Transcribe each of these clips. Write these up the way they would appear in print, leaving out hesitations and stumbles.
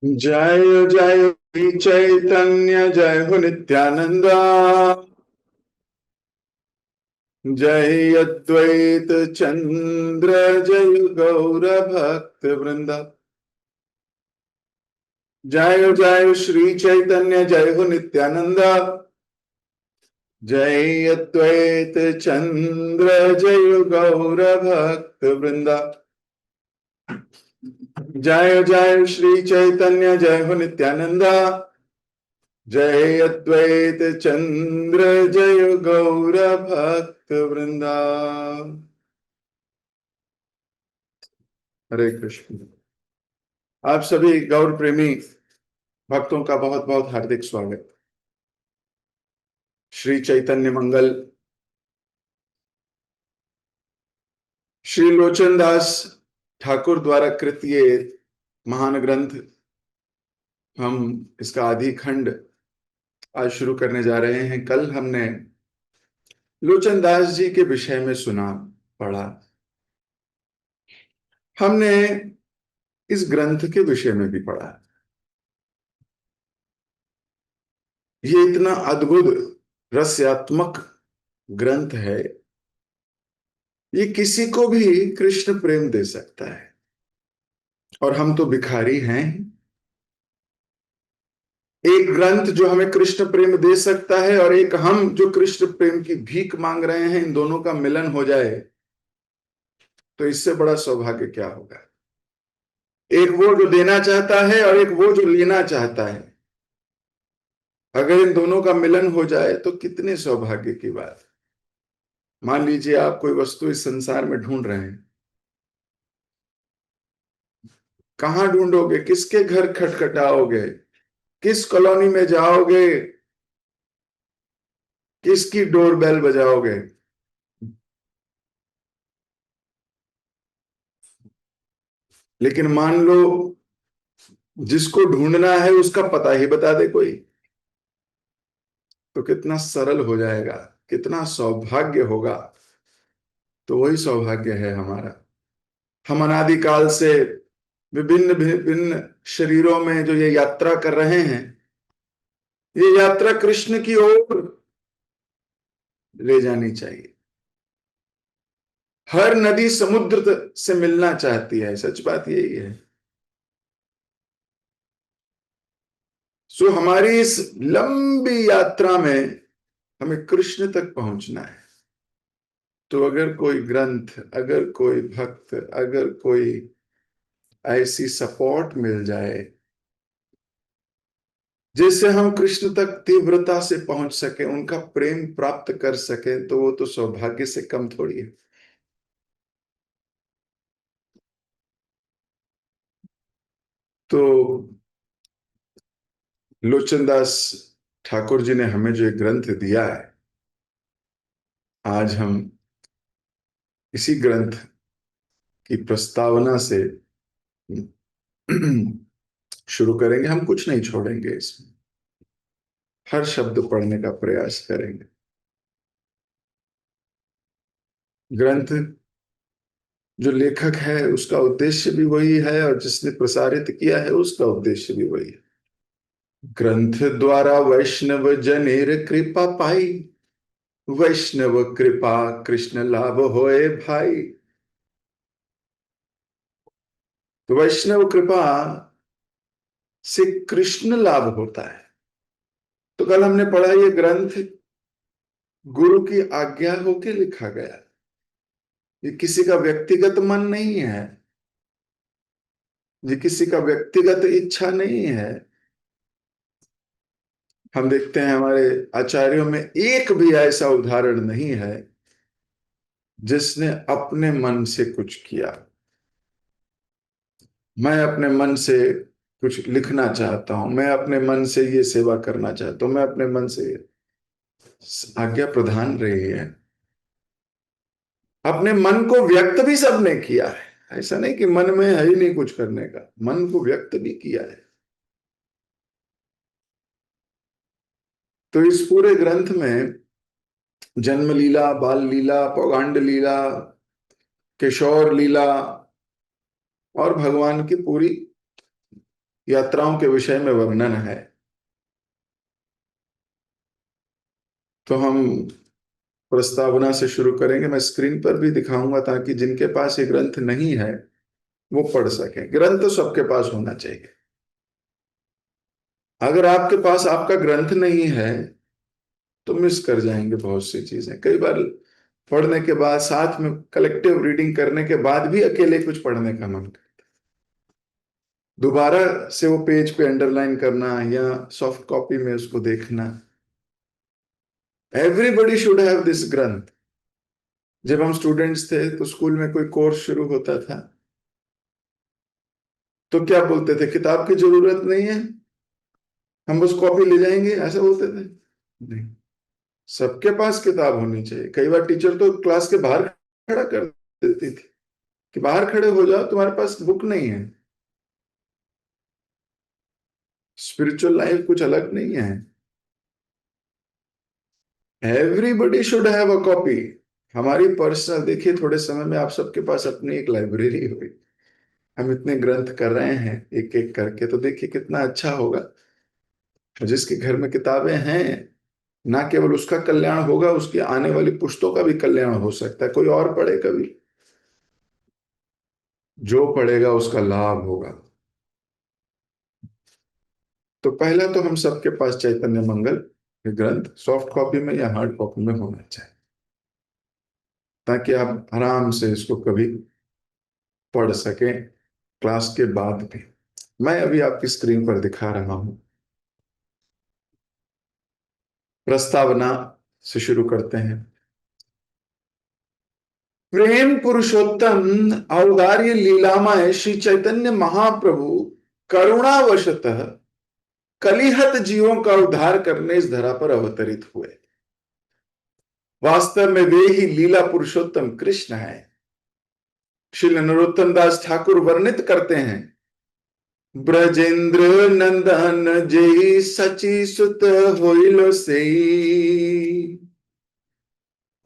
जय जय श्री चैतन्य जय हो नित्यानंदा। जय अद्वैत चंद्र जय गौर भक्त वृंदा। जय जय श्री चैतन्य जय हो नित्यानंदा। जय अद्वैत चंद्र जय गौर भक्त वृंदा। जय जय श्री चैतन्य जय हो नित्यानंदा। जय अद्वैत चंद्र जय गौर भक्त वृंदा। हरे कृष्ण। आप सभी गौर प्रेमी भक्तों का बहुत बहुत हार्दिक स्वागत। श्री चैतन्य मंगल श्री लोचन दास ठाकुर द्वारा कृत ये महान ग्रंथ, हम इसका आदि खंड आज शुरू करने जा रहे हैं। कल हमने लोचन दास जी के विषय में सुना, पढ़ा। हमने इस ग्रंथ के विषय में भी पढ़ा। ये इतना अद्भुत रसात्मक ग्रंथ है, ये किसी को भी कृष्ण प्रेम दे सकता है। और हम तो भिखारी हैं। एक ग्रंथ जो हमें कृष्ण प्रेम दे सकता है और एक हम जो कृष्ण प्रेम की भीख मांग रहे हैं, इन दोनों का मिलन हो जाए तो इससे बड़ा सौभाग्य क्या होगा। एक वो जो देना चाहता है और एक वो जो लेना चाहता है, अगर इन दोनों का मिलन हो जाए तो कितने सौभाग्य की बात। मान लीजिए आप कोई वस्तु इस संसार में ढूंढ रहे हैं, कहां ढूंढोगे, किसके घर खटखटाओगे, किस कॉलोनी में जाओगे, किसकी डोरबेल बजाओगे। लेकिन मान लो जिसको ढूंढना है उसका पता ही बता दे कोई, तो कितना सरल हो जाएगा, कितना सौभाग्य होगा। तो वही सौभाग्य है हमारा। हम अनादिकाल से विभिन्न विभिन्न शरीरों में जो ये यात्रा कर रहे हैं, ये यात्रा कृष्ण की ओर ले जानी चाहिए। हर नदी समुद्र से मिलना चाहती है, सच बात यही है। सो हमारी इस लंबी यात्रा में हमें कृष्ण तक पहुंचना है। तो अगर कोई ग्रंथ, अगर कोई भक्त, अगर कोई ऐसी सपोर्ट मिल जाए जिससे हम कृष्ण तक तीव्रता से पहुंच सके, उनका प्रेम प्राप्त कर सके, तो वो तो सौभाग्य से कम थोड़ी है। तो लोचनदास ठाकुर जी ने हमें जो एक ग्रंथ दिया है, आज हम इसी ग्रंथ की प्रस्तावना से शुरू करेंगे। हम कुछ नहीं छोड़ेंगे इसमें, हर शब्द पढ़ने का प्रयास करेंगे। ग्रंथ जो लेखक है उसका उद्देश्य भी वही है और जिसने प्रसारित किया है उसका उद्देश्य भी वही है। ग्रंथ द्वारा वैष्णव जनेर कृपा पाई, वैष्णव कृपा कृष्ण लाभ होए भाई। तो वैष्णव कृपा से कृष्ण लाभ होता है। तो कल हमने पढ़ा, ये ग्रंथ गुरु की आज्ञा होके लिखा गया। ये किसी का व्यक्तिगत मन नहीं है, ये किसी का व्यक्तिगत इच्छा नहीं है। हम देखते हैं हमारे आचार्यों में एक भी ऐसा उदाहरण नहीं है जिसने अपने मन से कुछ किया। मैं अपने मन से कुछ लिखना चाहता हूं, मैं अपने मन से ये सेवा करना चाहता हूं, मैं अपने मन से, आज्ञा प्रधान रही है। अपने मन को व्यक्त भी सबने किया है। ऐसा नहीं कि मन में है ही नहीं कुछ करने का, मन को व्यक्त भी किया है। तो इस पूरे ग्रंथ में जन्म लीला, बाल लीला, पौगंड लीला, किशोर लीला और भगवान की पूरी यात्राओं के विषय में वर्णन है। तो हम प्रस्तावना से शुरू करेंगे। मैं स्क्रीन पर भी दिखाऊंगा ताकि जिनके पास ये ग्रंथ नहीं है वो पढ़ सकें। ग्रंथ तो सबके पास होना चाहिए। अगर आपके पास आपका ग्रंथ नहीं है तो मिस कर जाएंगे बहुत सी चीजें। कई बार पढ़ने के बाद, साथ में कलेक्टिव रीडिंग करने के बाद भी अकेले कुछ पढ़ने का मन करता है। दोबारा से वो पेज पे अंडरलाइन करना या सॉफ्ट कॉपी में उसको देखना। एवरीबडी शुड हैव दिस ग्रंथ। जब हम स्टूडेंट्स थे तो स्कूल में कोई कोर्स शुरू होता था तो क्या बोलते थे, किताब की जरूरत नहीं है, हम बस कॉपी ले जाएंगे, ऐसा बोलते थे। नहीं, सबके पास किताब होनी चाहिए। कई बार टीचर तो क्लास के बाहर खड़ा कर देती थी कि बाहर खड़े हो जाओ, तुम्हारे पास बुक नहीं है। स्पिरिचुअल लाइफ कुछ अलग नहीं है। Everybody should have a copy. हमारी पर्सनल, देखिए थोड़े समय में आप सबके पास अपनी एक लाइब्रेरी होगी। हम इतने ग्रंथ कर रहे हैं एक एक करके, तो देखिए कितना अच्छा होगा। जिसके घर में किताबें हैं, ना केवल उसका कल्याण होगा, उसकी आने वाली पुश्तों का भी कल्याण हो सकता है। कोई और पढ़े कभी, जो पढ़ेगा उसका लाभ होगा। तो पहला तो हम सबके पास चैतन्य मंगल ग्रंथ सॉफ्ट कॉपी में या हार्ड कॉपी में होना चाहिए, ताकि आप आराम से इसको कभी पढ़ सकें क्लास के बाद भी। मैं अभी आपकी स्क्रीन पर दिखा रहा हूं। प्रस्तावना से शुरू करते हैं। प्रेम पुरुषोत्तम औदार्य लीलामय श्री चैतन्य महाप्रभु करुणावशतः कलिहत जीवों का उद्धार करने इस धरा पर अवतरित हुए। वास्तव में वे ही लीला पुरुषोत्तम कृष्ण हैं। श्री नरोत्तम दास ठाकुर वर्णित करते हैं, ब्रजेंद्र नंदन जय सची सुत होइलो सेई,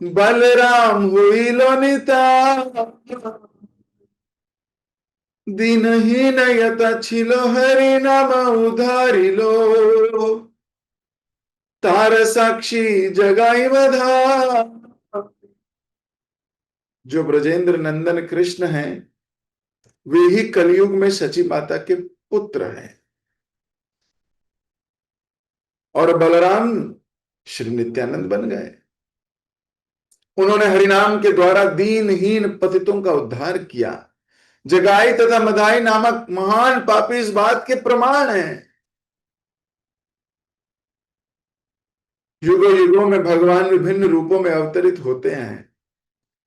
बलराम होइलो निता, दीनहीन यता छिलो हरि नाम उधारिलो, तार साक्षी जगाई बधा। जो ब्रजेंद्र नंदन कृष्ण हैं वे ही कलयुग में सची माता के पुत्र हैं। और बलराम श्री नित्यानंद बन गए। उन्होंने हरिनाम के द्वारा दीनहीन पतितों का उद्धार किया। जगाई तथा मदाई नामक महान पापी इस बात के प्रमाण हैं। युगों युगों में भगवान विभिन्न रूपों में अवतरित होते हैं,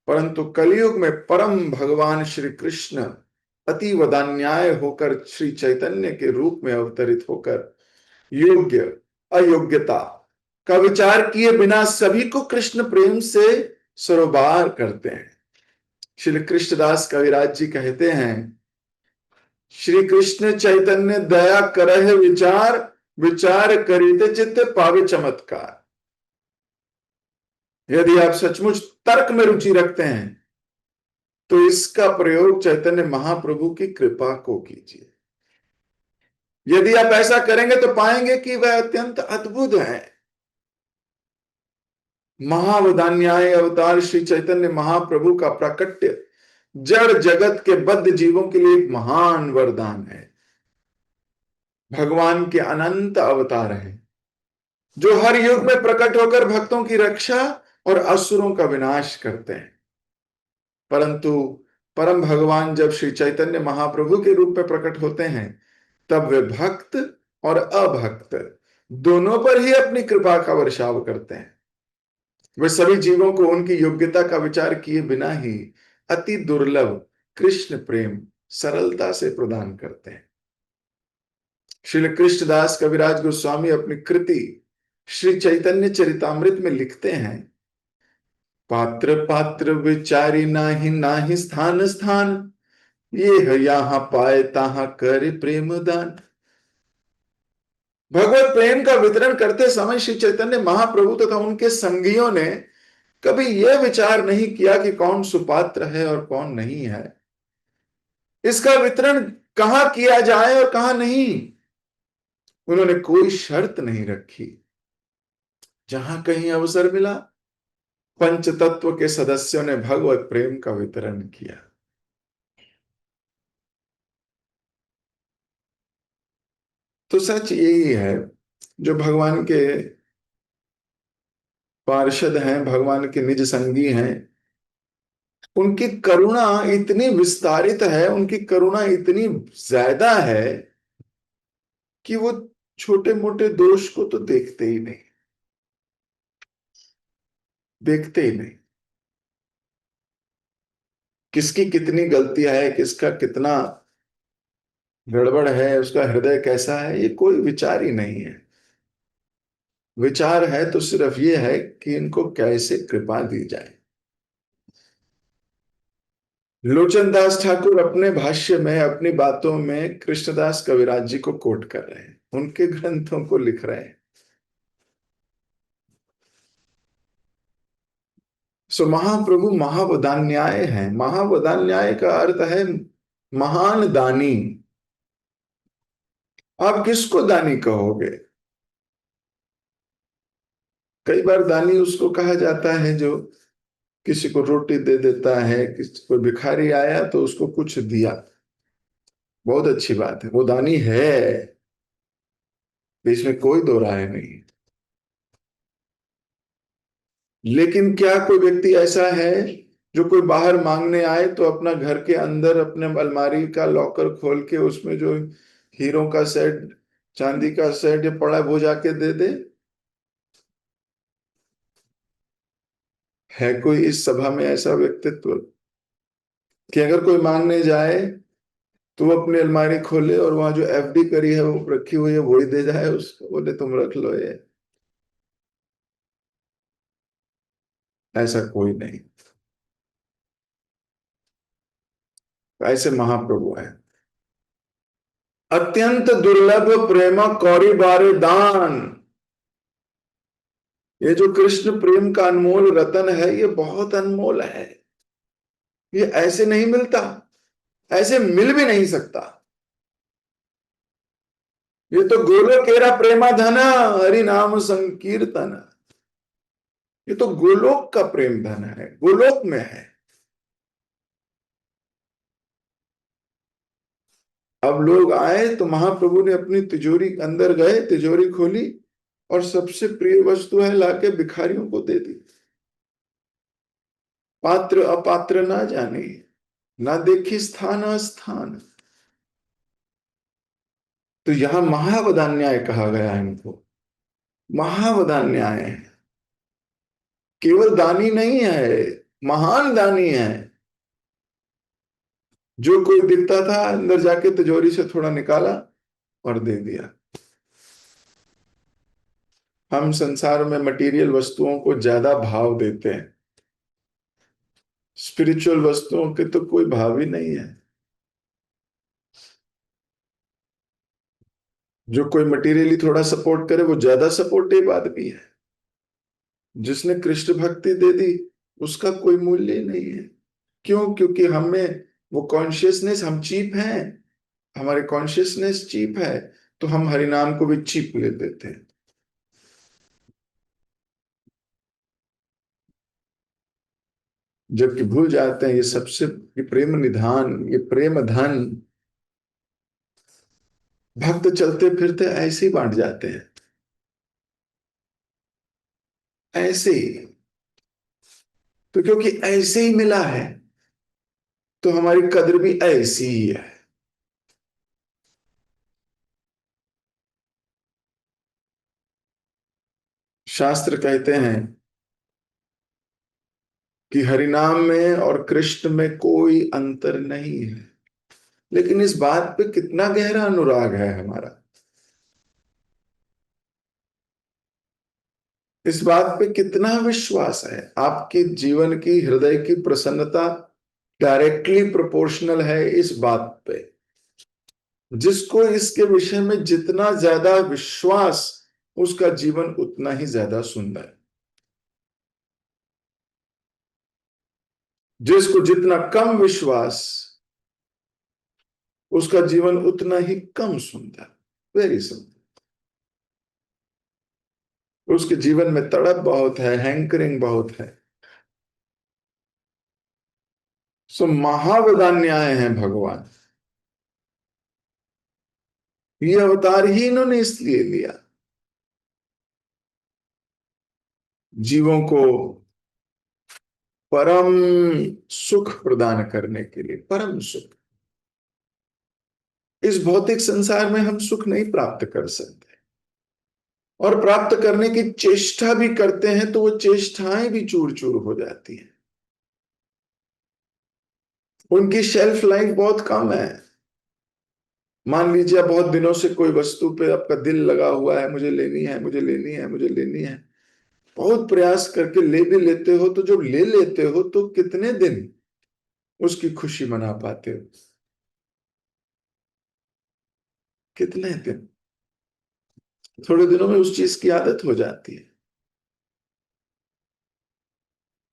परंतु कलयुग में परम भगवान श्री कृष्ण अति वदान्याय होकर श्री चैतन्य के रूप में अवतरित होकर योग्य अयोग्यता का विचार किए बिना सभी को कृष्ण प्रेम से सरोबार करते हैं। श्री कृष्णदास कविराज जी कहते हैं, श्री कृष्ण चैतन्य दया करह विचार, विचार करिते चित्त पावे चमत्कार। यदि आप सचमुच तर्क में रुचि रखते हैं तो इसका प्रयोग चैतन्य महाप्रभु की कृपा को कीजिए। यदि आप ऐसा करेंगे तो पाएंगे कि वह अत्यंत अद्भुत है। महावदान्याय अवतार श्री चैतन्य महाप्रभु का प्राकट्य जड़ जगत के बद्ध जीवों के लिए एक महान वरदान है। भगवान के अनंत अवतार हैं जो हर युग में प्रकट होकर भक्तों की रक्षा और असुरों का विनाश करते हैं। परंतु परम भगवान जब श्री चैतन्य महाप्रभु के रूप में प्रकट होते हैं तब वे भक्त और अभक्त दोनों पर ही अपनी कृपा का वर्षाव करते हैं। वे सभी जीवों को उनकी योग्यता का विचार किए बिना ही अति दुर्लभ कृष्ण प्रेम सरलता से प्रदान करते हैं। श्री कृष्णदास कविराज गोस्वामी अपनी कृति श्री चैतन्य चरितामृत में लिखते हैं, पात्र पात्र विचारी नाही नाही स्थान स्थान, ये है यहां पाए ताहा करे प्रेम दान। भगवत प्रेम का वितरण करते समय श्री चैतन्य महाप्रभु तथा उनके संगियों ने कभी यह विचार नहीं किया कि कौन सुपात्र है और कौन नहीं है। इसका वितरण कहां किया जाए और कहां नहीं। उन्होंने कोई शर्त नहीं रखी। जहां कहीं अवसर मिला, पंच तत्व के सदस्यों ने भगवत प्रेम का वितरण किया। तो सच यही है, जो भगवान के पार्षद हैं, भगवान के निज संगी हैं, उनकी करुणा इतनी विस्तारित है, उनकी करुणा इतनी ज्यादा है कि वो छोटे मोटे दोष को तो देखते ही नहीं, देखते ही नहीं। किसकी कितनी गलतियां है, किसका कितना गड़बड़ है, उसका हृदय कैसा है, ये कोई विचार ही नहीं है। विचार है तो सिर्फ ये है कि इनको कैसे कृपा दी जाए। लोचन दास ठाकुर अपने भाष्य में, अपनी बातों में कृष्णदास कविराज जी को कोट कर रहे हैं, उनके ग्रंथों को लिख रहे हैं। सो महाप्रभु महावदान्याय है। महावदान्याय का अर्थ है महान दानी। आप किसको दानी कहोगे? कई बार दानी उसको कहा जाता है जो किसी को रोटी दे देता है, किसी को भिखारी आया तो उसको कुछ दिया, बहुत अच्छी बात है, वो दानी है, इसमें कोई दो राय नहीं। लेकिन क्या कोई व्यक्ति ऐसा है जो कोई बाहर मांगने आए तो अपना घर के अंदर अपने अलमारी का लॉकर खोल के उसमें जो हीरों का सेट, चांदी का सेट जो पड़ा है वो जाके दे दे? है कोई इस सभा में ऐसा व्यक्तित्व कि अगर कोई मांगने जाए तो वो अपनी अलमारी खोले और वहां जो एफडी करी है वो रखी हुई है वही दे जाए उसको, बोले तुम रख लो ये? ऐसा कोई नहीं। ऐसे महाप्रभु है। अत्यंत दुर्लभ प्रेम कौरी बारे दान। ये जो कृष्ण प्रेम का अनमोल रतन है, ये बहुत अनमोल है। ये ऐसे नहीं मिलता, ऐसे मिल भी नहीं सकता। ये तो गोलोकेरा प्रेमा धन, हरि नाम संकीर्तन। ये तो गोलोक का प्रेम धन है, गोलोक में है। अब लोग आए तो महाप्रभु ने अपनी तिजोरी अंदर गए, तिजोरी खोली और सबसे प्रिय वस्तु है लाके भिखारियों को दे दी। पात्र अपात्र ना जाने, ना देखी स्थान अस्थान। तो यहां महावदान्याय कहा गया है इनको। महावदान्याय है, केवल दानी नहीं है, महान दानी है। जो कोई दिखता था अंदर जाके तिजोरी से थोड़ा निकाला और दे दिया। हम संसार में मटेरियल वस्तुओं को ज्यादा भाव देते हैं, स्पिरिचुअल वस्तुओं के तो कोई भाव ही नहीं है। जो कोई मटेरियली थोड़ा सपोर्ट करे वो ज्यादा सपोर्टिव आदमी है। जिसने कृष्ण भक्ति दे दी उसका कोई मूल्य ही नहीं है। क्यों? क्योंकि हमें वो कॉन्शियसनेस, हम चीप हैं, हमारे कॉन्शियसनेस चीप है, तो हम हरिनाम को भी चीप ले देते हैं। जबकि भूल जाते हैं ये सबसे, ये प्रेम निधान, ये प्रेम धन भक्त चलते फिरते ऐसे ही बांट जाते हैं, ऐसे ही। तो क्योंकि ऐसे ही मिला है तो हमारी कद्र भी ऐसी ही है। शास्त्र कहते हैं कि हरिनाम में और कृष्ण में कोई अंतर नहीं है। लेकिन इस बात पे कितना गहरा अनुराग है हमारा, इस बात पे कितना विश्वास है। आपके जीवन की, हृदय की प्रसन्नता डायरेक्टली प्रोपोर्शनल है इस बात पे। जिसको इसके विषय में जितना ज्यादा विश्वास, उसका जीवन उतना ही ज्यादा सुंदर। जिसको जितना कम विश्वास, उसका जीवन उतना ही कम सुंदर, वेरी सुंदर। उसके जीवन में तड़प बहुत है, हैंकरिंग बहुत है। सो महावदान्याय हैं भगवान। ये अवतार ही इन्होंने इसलिए लिया, जीवों को परम सुख प्रदान करने के लिए। परम सुख, इस भौतिक संसार में हम सुख नहीं प्राप्त कर सकते, और प्राप्त करने की चेष्टा भी करते हैं तो वो चेष्टाएं भी चूर चूर हो जाती हैं। उनकी शेल्फ लाइफ बहुत कम है। मान लीजिए बहुत दिनों से कोई वस्तु पे आपका दिल लगा हुआ है, मुझे लेनी है, मुझे लेनी है, मुझे लेनी है, बहुत प्रयास करके ले भी लेते हो, तो जब ले लेते हो तो कितने दिन उसकी खुशी मना पाते हो? कितने दिन? थोड़े दिनों में उस चीज की आदत हो जाती है।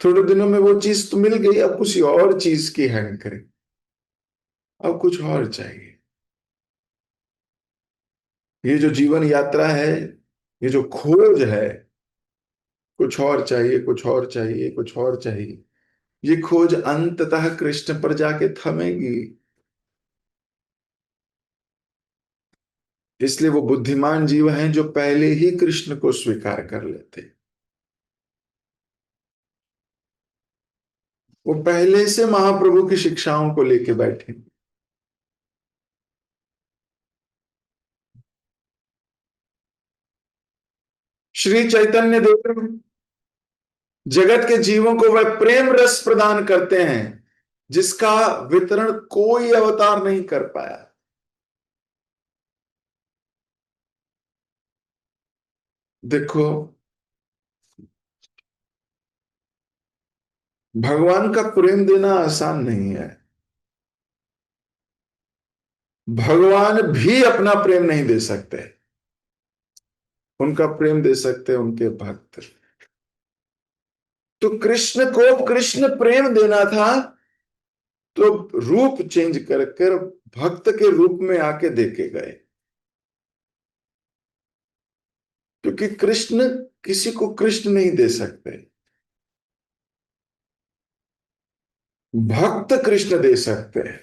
थोड़े दिनों में वो चीज तो मिल गई, अब किसी और चीज की हैंग करें, अब कुछ और चाहिए। ये जो जीवन यात्रा है, ये जो खोज है, कुछ और चाहिए, कुछ और चाहिए, कुछ और चाहिए, ये खोज अंततः कृष्ण पर जाके थमेगी। इसलिए वो बुद्धिमान जीव हैं जो पहले ही कृष्ण को स्वीकार कर लेते। वो पहले से महाप्रभु की शिक्षाओं को लेके बैठे। श्री चैतन्य देव जगत के जीवों को वह प्रेम रस प्रदान करते हैं जिसका वितरण कोई अवतार नहीं कर पाया। देखो, भगवान का प्रेम देना आसान नहीं है। भगवान भी अपना प्रेम नहीं दे सकते, उनका प्रेम दे सकते उनके भक्त। तो कृष्ण को कृष्ण प्रेम देना था, तो रूप चेंज कर कर भक्त के रूप में आके देके गए। क्योंकि कृष्ण किसी को कृष्ण नहीं दे सकते, भक्त कृष्ण दे सकते हैं।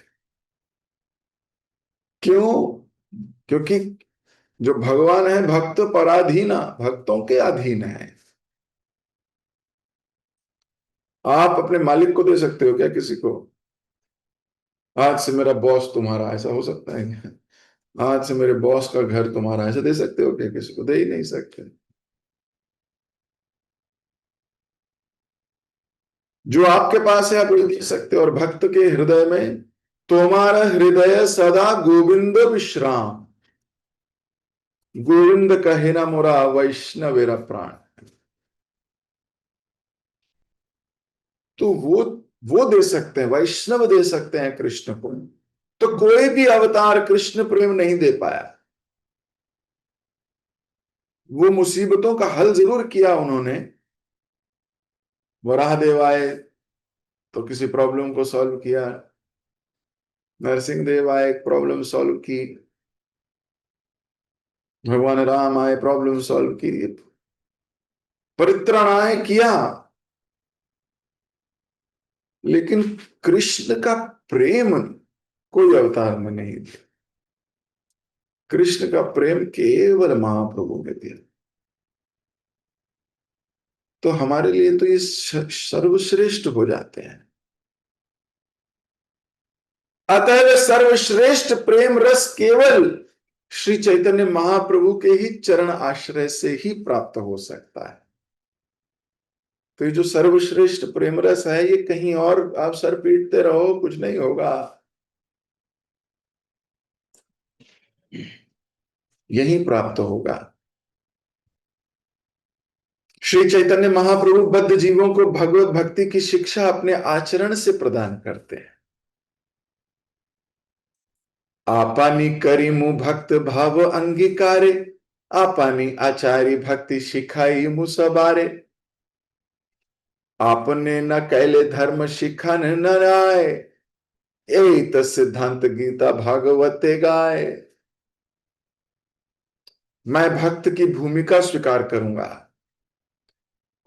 क्यों? क्योंकि जो भगवान है भक्त पराधीना, भक्तों के अधीन है। आप अपने मालिक को दे सकते हो क्या किसी को? आज से मेरा बॉस तुम्हारा, ऐसा हो सकता है क्या? आज से मेरे बॉस का घर तुम्हारा, ऐसा दे सकते हो क्या किसी को? दे ही नहीं सकते। जो आपके पास है आप वही दे सकते हो। और भक्त के हृदय में, तुम्हारा हृदय सदा गोविंद विश्राम, गोविंद कहे ना मोरा वैष्णवेरा प्राण। तो वो दे सकते हैं, वैष्णव दे सकते हैं कृष्ण को। तो कोई भी अवतार कृष्ण प्रेम नहीं दे पाया। वो मुसीबतों का हल जरूर किया उन्होंने। वराह देव आए तो किसी प्रॉब्लम को सॉल्व किया, नरसिंह देव आए प्रॉब्लम सॉल्व की, भगवान राम आए प्रॉब्लम सॉल्व की, परित्राणाय किया। लेकिन कृष्ण का प्रेम कोई अवतार में नहीं दिया। कृष्ण का प्रेम केवल महाप्रभु ने दिया। तो हमारे लिए तो ये सर्वश्रेष्ठ हो जाते हैं। अतः सर्वश्रेष्ठ प्रेम रस केवल श्री चैतन्य महाप्रभु के ही चरण आश्रय से ही प्राप्त हो सकता है। तो ये जो सर्वश्रेष्ठ प्रेम रस है, ये कहीं और आप सर पीटते रहो कुछ नहीं होगा, यही प्राप्त होगा। श्री चैतन्य महाप्रभु बद्ध जीवों को भगवत भक्ति की शिक्षा अपने आचरण से प्रदान करते हैं। आपानी करी मु भक्त भाव अंगीकारे, आपानी आचारी भक्ति शिखाई मुसबारे, आपने न कैले धर्म शिखन न आए, एत सिद्धांत गीता भागवते गाय। मैं भक्त की भूमिका स्वीकार करूंगा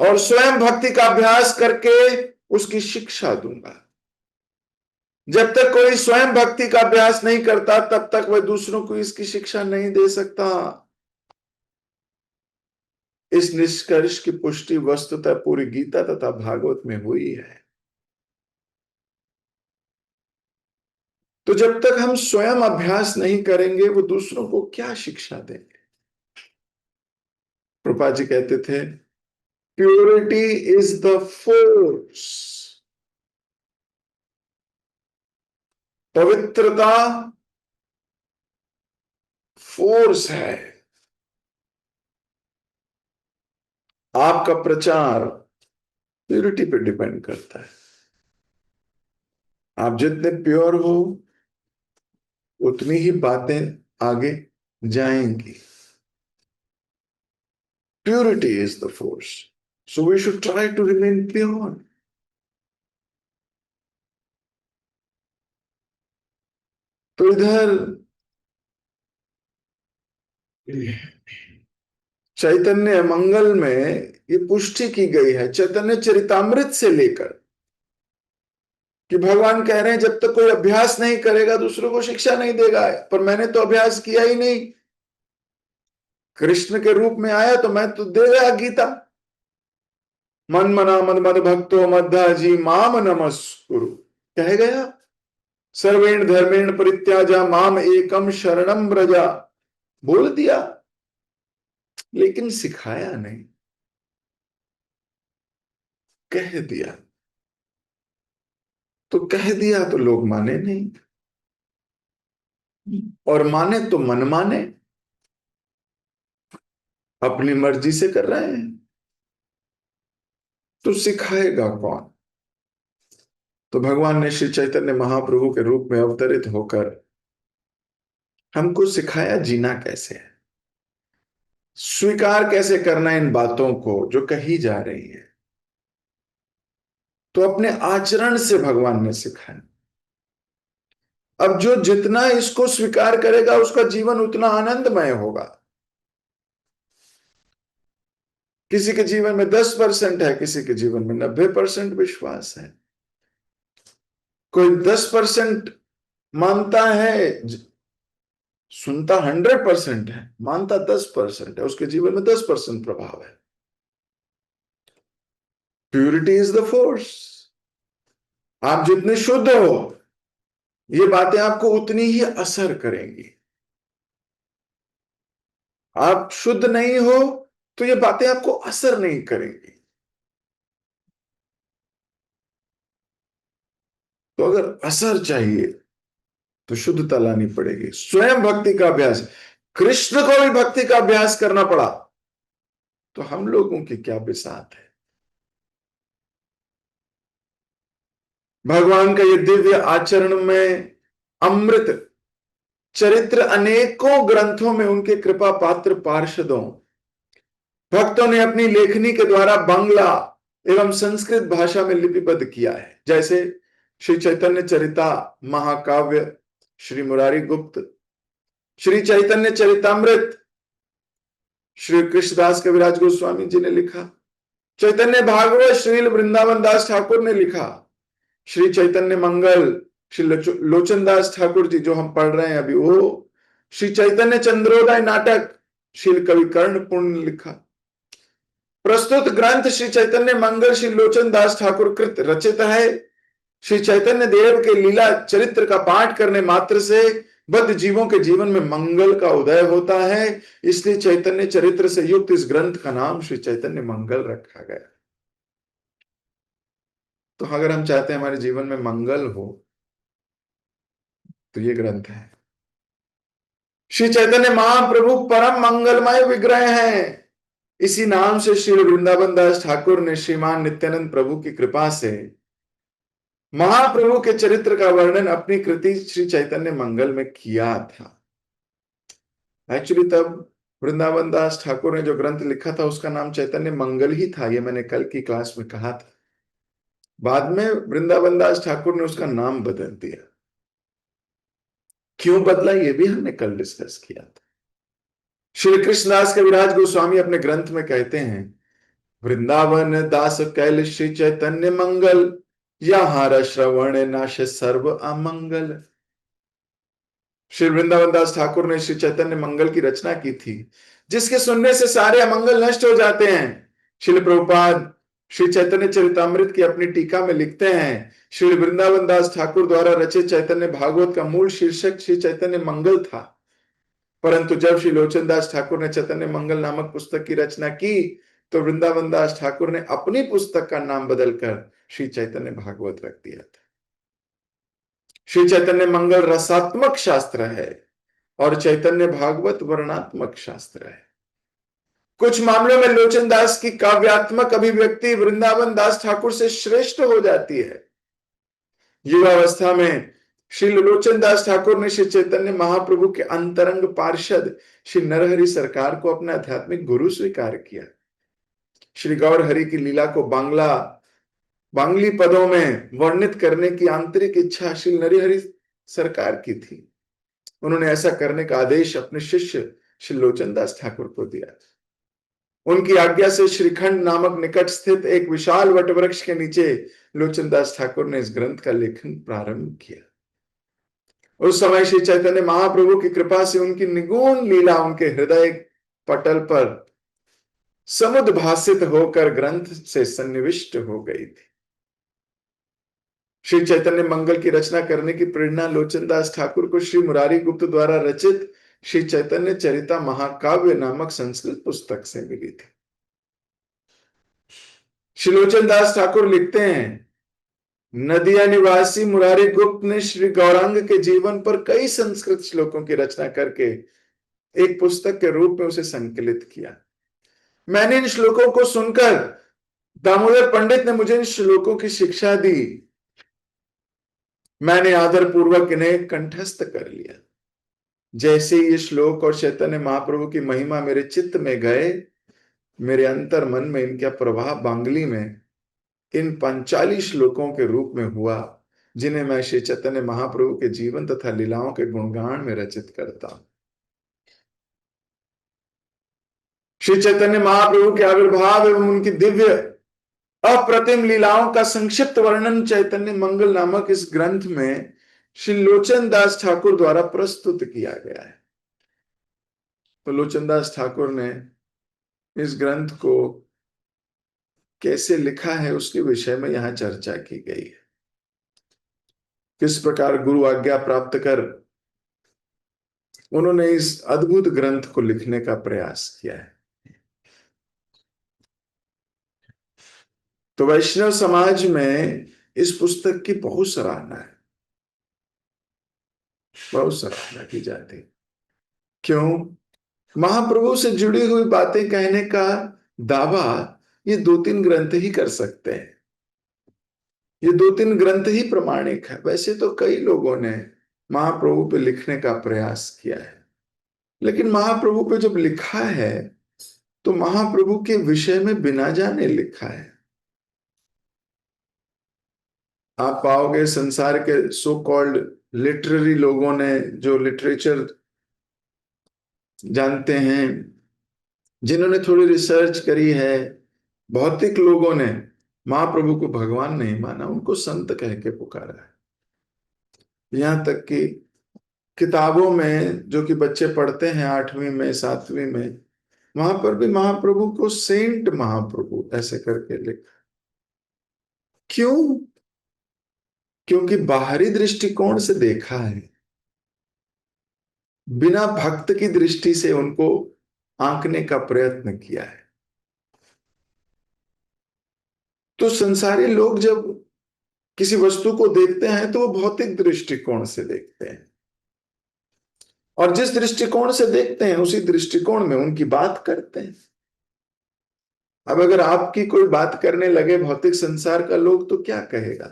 और स्वयं भक्ति का अभ्यास करके उसकी शिक्षा दूंगा। जब तक कोई स्वयं भक्ति का अभ्यास नहीं करता तब तक वह दूसरों को इसकी शिक्षा नहीं दे सकता। इस निष्कर्ष की पुष्टि वस्तुतः पूरी गीता तथा भागवत में हुई है। तो जब तक हम स्वयं अभ्यास नहीं करेंगे वो दूसरों को क्या शिक्षा देंगे। प्रभुपाद जी कहते थे, प्योरिटी इज द फोर्स। पवित्रता फोर्स है। आपका प्रचार प्योरिटी पे डिपेंड करता है। आप जितने प्योर हो उतनी ही बातें आगे जाएंगी। Purity is the force, so we should try to remain pure. तो इधर चैतन्य मंगल में ये पुष्टि की गई है चैतन्य चरितामृत से लेकर, कि भगवान कह रहे हैं जब तक कोई अभ्यास नहीं करेगा दूसरों को शिक्षा नहीं देगा। पर मैंने तो अभ्यास किया ही नहीं, कृष्ण के रूप में आया तो मैं तो दे गया गीता। मन मना मन मद भक्तो मद्धा जी माम नमस्कुरु कह गया। सर्वेण धर्मेण परित्याजा माम एकम शरणम व्रजा बोल दिया, लेकिन सिखाया नहीं, कह दिया। तो कह दिया तो लोग माने नहीं, और माने तो मन माने, अपनी मर्जी से कर रहे हैं। तो सिखाएगा कौन। तो भगवान ने श्री चैतन्य महाप्रभु के रूप में अवतरित होकर हमको सिखाया जीना कैसे है, स्वीकार कैसे करना इन बातों को जो कही जा रही है। तो अपने आचरण से भगवान ने सिखाया। अब जो जितना इसको स्वीकार करेगा उसका जीवन उतना आनंदमय होगा। किसी के जीवन में 10% है, किसी के जीवन में 90% विश्वास है। कोई 10% मानता है, सुनता 100% है, मानता 10% है, उसके जीवन में 10% प्रभाव है। Purity is the force. आप जितने शुद्ध हो ये बातें आपको उतनी ही असर करेंगी। आप शुद्ध नहीं हो तो ये बातें आपको असर नहीं करेंगी। तो अगर असर चाहिए तो शुद्धता लानी पड़ेगी, स्वयं भक्ति का अभ्यास। कृष्ण को भी भक्ति का अभ्यास करना पड़ा, तो हम लोगों की क्या बिसात है। भगवान का ये दिव्य आचरण में अमृत चरित्र अनेकों ग्रंथों में उनके कृपा पात्र पार्षदों भक्तों ने अपनी लेखनी के द्वारा बांग्ला एवं संस्कृत भाषा में लिपिबद्ध किया है। जैसे श्री चैतन्य चरिता महाकाव्य श्री मुरारी गुप्त, श्री चैतन्य चरितामृत श्री कृष्णदास कविराज गोस्वामी जी ने लिखा, चैतन्य भागवत श्री वृंदावन दास ठाकुर ने लिखा, श्री चैतन्य मंगल श्री लोचन दास ठाकुर जी जो हम पढ़ रहे हैं अभी वो, श्री चैतन्य चंद्रोदय नाटक श्री कवि कर्णपुर ने लिखा। प्रस्तुत ग्रंथ श्री चैतन्य मंगल श्री लोचन दास ठाकुर कृत रचित है। श्री चैतन्य देव के लीला चरित्र का पाठ करने मात्र से बद्ध जीवों के जीवन में मंगल का उदय होता है, इसलिए चैतन्य चरित्र से युक्त इस ग्रंथ का नाम श्री चैतन्य मंगल रखा गया। तो अगर हम चाहते हैं हमारे जीवन में मंगल हो तो ये ग्रंथ है। श्री चैतन्य महाप्रभु परम मंगलमय विग्रह हैं। इसी नाम से श्री वृंदावन दास ठाकुर ने श्रीमान नित्यानंद प्रभु की कृपा से महाप्रभु के चरित्र का वर्णन अपनी कृति श्री चैतन्य मंगल में किया था। एक्चुअली तब वृंदावन दास ठाकुर ने जो ग्रंथ लिखा था उसका नाम चैतन्य मंगल ही था, ये मैंने कल की क्लास में कहा था। बाद में वृंदावन दास ठाकुर ने उसका नाम बदल दिया। क्यों बदला, ये भी हमने कल डिस्कस किया था। श्री कृष्णदास कविराज गोस्वामी अपने ग्रंथ में कहते हैं, वृंदावन दास कैल श्री चैतन्य मंगल, यहाँ श्रवण नाश सर्व अमंगल। श्री वृंदावन दास ठाकुर ने श्री चैतन्य मंगल की रचना की थी, जिसके सुनने से सारे अमंगल नष्ट हो जाते हैं। श्रील प्रभुपाद श्री चैतन्य चरितामृत की अपनी टीका में लिखते हैं, श्री वृंदावन दास ठाकुर द्वारा रचित चैतन्य भागवत का मूल शीर्षक श्री चैतन्य मंगल था, परंतु जब श्री लोचन दास ठाकुर ने चैतन्य मंगल नामक पुस्तक की रचना की, तो वृंदावन दास ठाकुर ने अपनी पुस्तक का नाम बदलकर श्री चैतन्य भागवत रख दिया था। श्री चैतन्य मंगल रसात्मक शास्त्र है और चैतन्य भागवत वर्णात्मक शास्त्र है। कुछ मामलों में लोचन दास की काव्यात्मक अभिव्यक्ति वृंदावन दास ठाकुर से श्रेष्ठ हो जाती है। युवावस्था में श्री लोचन दास ठाकुर ने श्री चैतन्य महाप्रभु के अंतरंग पार्षद श्री नरहरि सरकार को अपना आध्यात्मिक गुरु स्वीकार किया। श्री गौर हरि की लीला को बांग्ली पदों में वर्णित करने की आंतरिक इच्छा श्री नरहरि सरकार की थी। उन्होंने ऐसा करने का आदेश अपने शिष्य श्री लोचन दास ठाकुर को दिया। उनकी आज्ञा से श्रीखंड नामक निकट स्थित एक विशाल वटवृक्ष के नीचे लोचन दास ठाकुर ने इस ग्रंथ का लेखन प्रारंभ किया। उस समय श्री चैतन्य महाप्रभु की कृपा से उनकी निगूढ़ लीला उनके हृदय पटल पर समुद्भासित होकर ग्रंथ से सन्निविष्ट हो गई थी। श्री चैतन्य मंगल की रचना करने की प्रेरणा लोचन दास ठाकुर को श्री मुरारी गुप्त द्वारा रचित श्री चैतन्य चरिता महाकाव्य नामक संस्कृत पुस्तक से मिली थी। श्री लोचन दास ठाकुर लिखते हैं, नदिया निवासी मुरारी गुप्त ने श्री गौरांग के जीवन पर कई संस्कृत श्लोकों की रचना करके एक पुस्तक के रूप में उसे संकलित किया। मैंने इन श्लोकों को सुनकर दामोदर पंडित ने मुझे इन श्लोकों की शिक्षा दी। मैंने आदर पूर्वक इन्हें कंठस्थ कर लिया। जैसे ये श्लोक और चैतन्य महाप्रभु की महिमा मेरे चित्त में गए, मेरे अंतर मन में इनका प्रवाह बांग्ली में इन 45 श्लोकों के रूप में हुआ, जिन्हें मैं श्री चैतन्य महाप्रभु के जीवन तथा लीलाओं के गुणगान में रचित करता हूं। श्री चैतन्य महाप्रभु के आविर्भाव एवं उनकी दिव्य अप्रतिम लीलाओं का संक्षिप्त वर्णन चैतन्य मंगल नामक इस ग्रंथ में श्री लोचन दास ठाकुर द्वारा प्रस्तुत किया गया है। तो लोचन दास ठाकुर ने इस ग्रंथ को कैसे लिखा है उसके विषय में यहां चर्चा की गई है। किस प्रकार गुरु आज्ञा प्राप्त कर उन्होंने इस अद्भुत ग्रंथ को लिखने का प्रयास किया है। तो वैष्णव समाज में इस पुस्तक की बहुत सराहना है, बहुत सराहना की जाती। क्यों? महाप्रभु से जुड़ी हुई बातें कहने का दावा ये 2-3 ग्रंथ ही कर सकते हैं। ये 2-3 ग्रंथ ही प्रमाणिक है। वैसे तो कई लोगों ने महाप्रभु पे लिखने का प्रयास किया है, लेकिन महाप्रभु पे जब लिखा है तो महाप्रभु के विषय में बिना जाने लिखा है। आप पाओगे संसार के सो कॉल्ड लिटरेरी लोगों ने, जो लिटरेचर जानते हैं, जिन्होंने थोड़ी रिसर्च करी है, भौतिक लोगों ने महाप्रभु को भगवान नहीं माना, उनको संत कह के पुकारा है। यहां तक कि किताबों में जो कि बच्चे पढ़ते हैं 8वीं में 7वीं में, वहां पर भी महाप्रभु को सेंट महाप्रभु ऐसे करके लिखा। क्यों? क्योंकि बाहरी दृष्टिकोण से देखा है, बिना भक्त की दृष्टि से उनको आंकने का प्रयत्न किया है। तो संसारी लोग जब किसी वस्तु को देखते हैं तो वो भौतिक दृष्टिकोण से देखते हैं, और जिस दृष्टिकोण से देखते हैं उसी दृष्टिकोण में उनकी बात करते हैं। अब अगर आपकी कोई बात करने लगे भौतिक संसार का लोग, तो क्या कहेगा?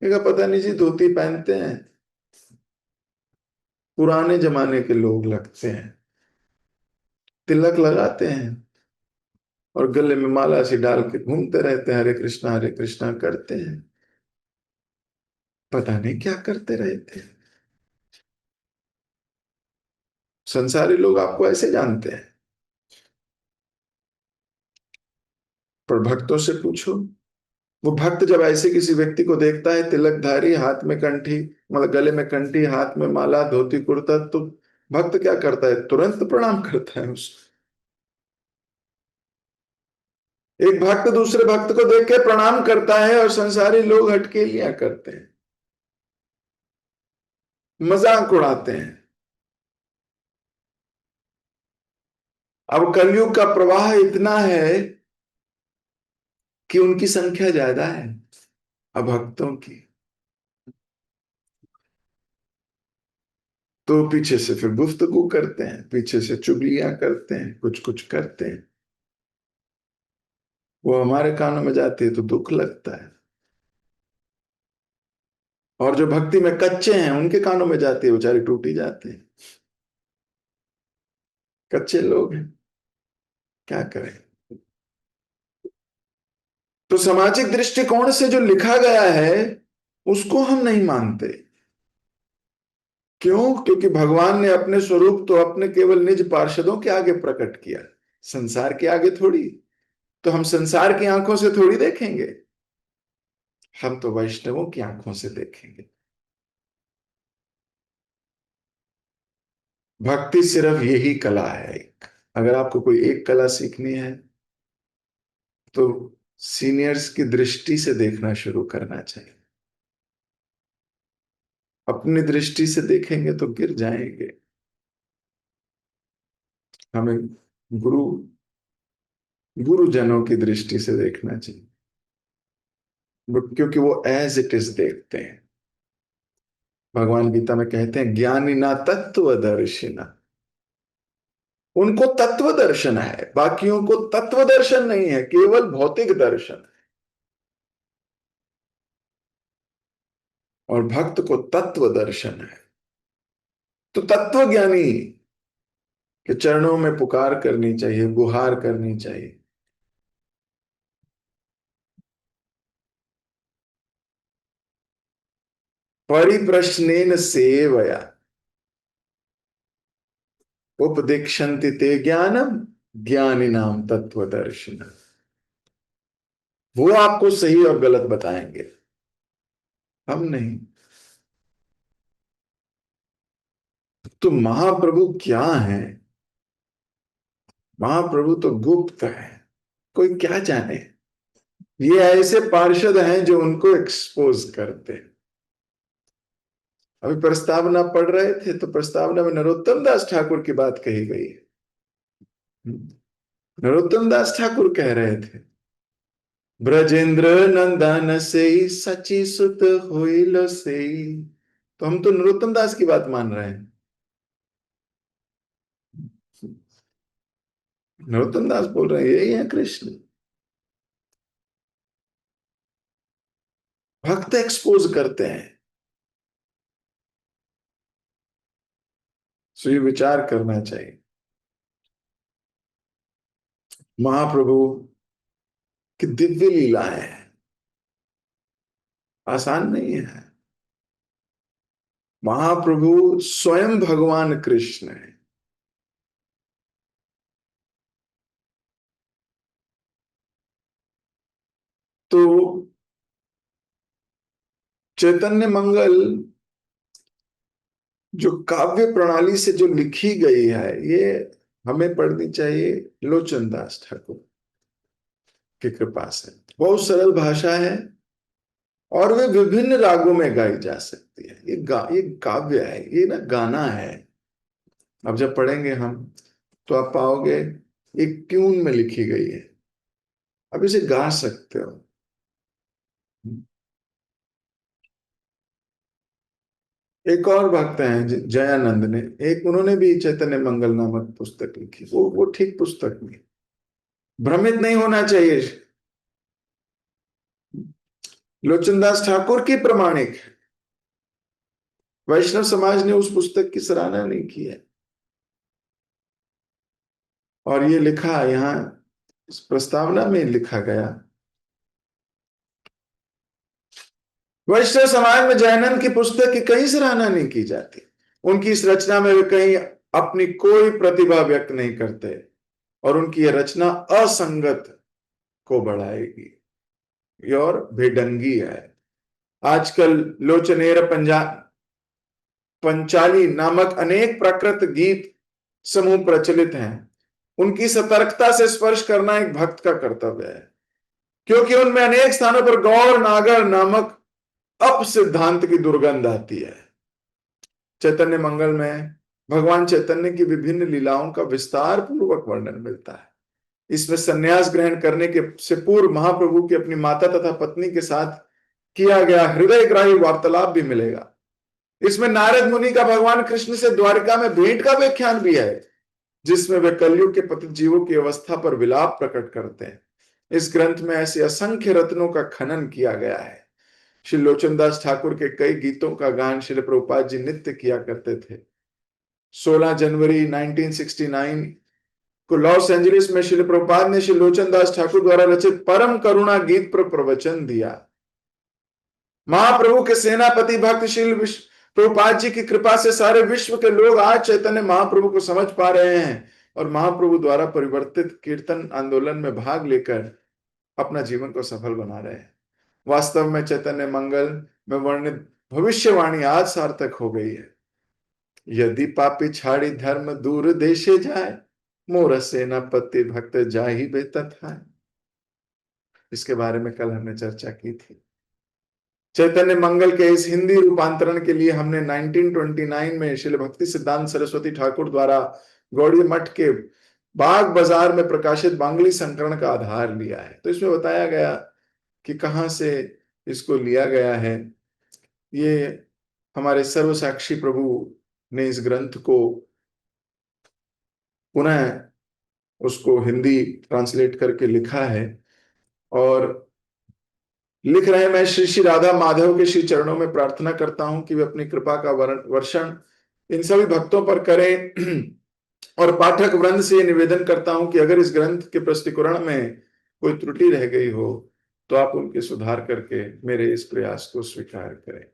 कहेगा पता नहीं जी, धोती पहनते हैं, पुराने जमाने के लोग लगते हैं, तिलक लगाते हैं और गले में माला सी डाल के घूमते रहते हैं, हरे कृष्णा करते हैं, पता नहीं क्या करते रहते हैं। संसारी लोग आपको ऐसे जानते हैं, पर भक्तों से पूछो। वो भक्त जब ऐसे किसी व्यक्ति को देखता है, तिलकधारी, हाथ में कंठी, मतलब गले में कंठी, हाथ में माला, धोती कुर्ता, तो भक्त क्या करता है? तुरंत प्रणाम करता है उसको। एक भक्त दूसरे भक्त को देख के प्रणाम करता है, और संसारी लोग हटकेलियां करते हैं, मजाक उड़ाते हैं। अब कलयुग का प्रवाह इतना है कि उनकी संख्या ज्यादा है अभक्तों की, तो पीछे से फिर गुफ्तगू करते हैं, पीछे से चुगलियां करते हैं, कुछ कुछ करते हैं। वो हमारे कानों में जाती है तो दुख लगता है, और जो भक्ति में कच्चे हैं उनके कानों में जाती है, बेचारे टूटी जाते हैं। कच्चे लोग हैं, क्या करें। तो सामाजिक दृष्टिकोण से जो लिखा गया है उसको हम नहीं मानते। क्यों? क्योंकि भगवान ने अपने स्वरूप तो अपने केवल निज पार्षदों के आगे प्रकट किया, संसार के आगे थोड़ी। तो हम संसार की आंखों से थोड़ी देखेंगे, हम तो वैष्णवों की आंखों से देखेंगे। भक्ति सिर्फ यही कला है एक। अगर आपको कोई एक कला सीखनी है तो सीनियर्स की दृष्टि से देखना शुरू करना चाहिए। अपनी दृष्टि से देखेंगे तो गिर जाएंगे। हमें गुरु गुरुजनों की दृष्टि से देखना चाहिए, क्योंकि वो एज इट इज देखते हैं। भगवान गीता में कहते हैं, ज्ञानी ना तत्वदर्शिना। उनको तत्व दर्शन है, बाकियों को तत्व दर्शन नहीं है, केवल भौतिक दर्शन। और भक्त को तत्व दर्शन है। तो तत्व ज्ञानी के चरणों में पुकार करनी चाहिए, गुहार करनी चाहिए। परिप्रश्नेन सेवया उपदिक्षन्ति ते ज्ञानम ज्ञानिनाम तत्वदर्शिनः। वो आपको सही और गलत बताएंगे, हम नहीं। तो महाप्रभु क्या है? महाप्रभु तो गुप्त है, कोई क्या जाने। ये ऐसे पार्षद हैं जो उनको एक्सपोज करते हैं। अभी प्रस्तावना पढ़ रहे थे तो प्रस्तावना में नरोत्तम दास ठाकुर की बात कही गई है। नरोत्तम दास ठाकुर कह रहे थे, ब्रजेंद्र नंदन से सची सुत होइल से। तो हम तो नरोत्तम दास की बात मान रहे हैं। नरोत्तम दास बोल रहे हैं यही है कृष्ण। भक्त एक्सपोज करते हैं। सो ये विचार करना चाहिए। महाप्रभु की दिव्य लीलाएं हैं, आसान नहीं है। महाप्रभु स्वयं भगवान कृष्ण है। तो चैतन्य मंगल जो काव्य प्रणाली से जो लिखी गई है, ये हमें पढ़नी चाहिए लोचन दास ठाकुर की कृपा से। बहुत सरल भाषा है, और वे विभिन्न रागों में गाई जा सकती है। ये काव्य है, ये ना गाना है। अब जब पढ़ेंगे हम तो आप पाओगे एक ट्यून में लिखी गई है, अब इसे गा सकते हो। एक और भक्त हैं जयानंद ने, एक उन्होंने भी चैतन्य मंगल नामक पुस्तक लिखी। वो ठीक पुस्तक नहीं। भ्रमित नहीं होना चाहिए। लोचनदास ठाकुर की प्रमाणिक है। वैष्णव समाज ने उस पुस्तक की सराहना नहीं की है। और ये लिखा यहाँ इस प्रस्तावना में लिखा गया, वैष्णव समाज में जैनन की पुस्तक की कहीं सराहना नहीं की जाती। उनकी इस रचना में वे कहीं अपनी कोई प्रतिभा व्यक्त नहीं करते और उनकी यह रचना असंगत को बढ़ाएगी। ये और भेडंगी है। आजकल लोचनेर पंचाली नामक अनेक प्राकृत गीत समूह प्रचलित हैं। उनकी सतर्कता से स्पर्श करना एक भक्त का कर्तव्य है, क्योंकि उनमें अनेक स्थानों पर गौर नागर नामक अप सिद्धांत की दुर्गंध आती है। चैतन्य मंगल में भगवान चैतन्य की विभिन्न लीलाओं का विस्तार पूर्वक वर्णन मिलता है। इसमें संन्यास ग्रहण करने के से पूर्व महाप्रभु की अपनी माता तथा पत्नी के साथ किया गया हृदयग्राही वार्तालाप भी मिलेगा। इसमें नारद मुनि का भगवान कृष्ण से द्वारिका में भेंट का व्याख्यान भी है, जिसमें वे कलयुग के पतित जीवों की अवस्था पर विलाप प्रकट करते हैं। इस ग्रंथ में ऐसे असंख्य रत्नों का खनन किया गया है। श्री लोचनदास ठाकुर के कई गीतों का गान श्री प्रभुपाद जी नित्य किया करते थे। 16 जनवरी 1969 को लॉस एंजलिस में श्री प्रभुपाद ने श्री लोचनदास ठाकुर द्वारा रचित परम करुणा गीत पर प्रवचन दिया। महाप्रभु के सेनापति भक्त श्री प्रभुपाद जी की कृपा से सारे विश्व के लोग आज चैतन्य महाप्रभु को समझ पा रहे हैं और महाप्रभु द्वारा परिवर्तित कीर्तन आंदोलन में भाग लेकर अपना जीवन को सफल बना रहे हैं। वास्तव में चैतन्य मंगल में वर्णित भविष्यवाणी आज सार्थक हो गई है। यदि पापी छाड़ी धर्म दूर देशे जाए, मोर सेनापति भक्त जाहि बेतथाय। इसके बारे में कल हमने चर्चा की थी। चैतन्य मंगल के इस हिंदी रूपांतरण के लिए हमने 1929 में श्रील भक्ति सिद्धांत सरस्वती ठाकुर द्वारा गौड़ी मठ के बाग बाजार में प्रकाशित बांग्ली संस्करण का आधार लिया है। तो इसमें बताया गया कि कहां से इसको लिया गया है। ये हमारे सर्वसाक्षी प्रभु ने इस ग्रंथ को पुनः उसको हिंदी ट्रांसलेट करके लिखा है और लिख रहे हैं। मैं श्री श्री राधा माधव के श्री चरणों में प्रार्थना करता हूं कि वे अपनी कृपा का वर्षण इन सभी भक्तों पर करें और पाठक वृंद से निवेदन करता हूं कि अगर इस ग्रंथ के प्रस्तुतिकरण में कोई त्रुटि रह गई हो तो आप उनके सुधार करके मेरे इस प्रयास को स्वीकार करें।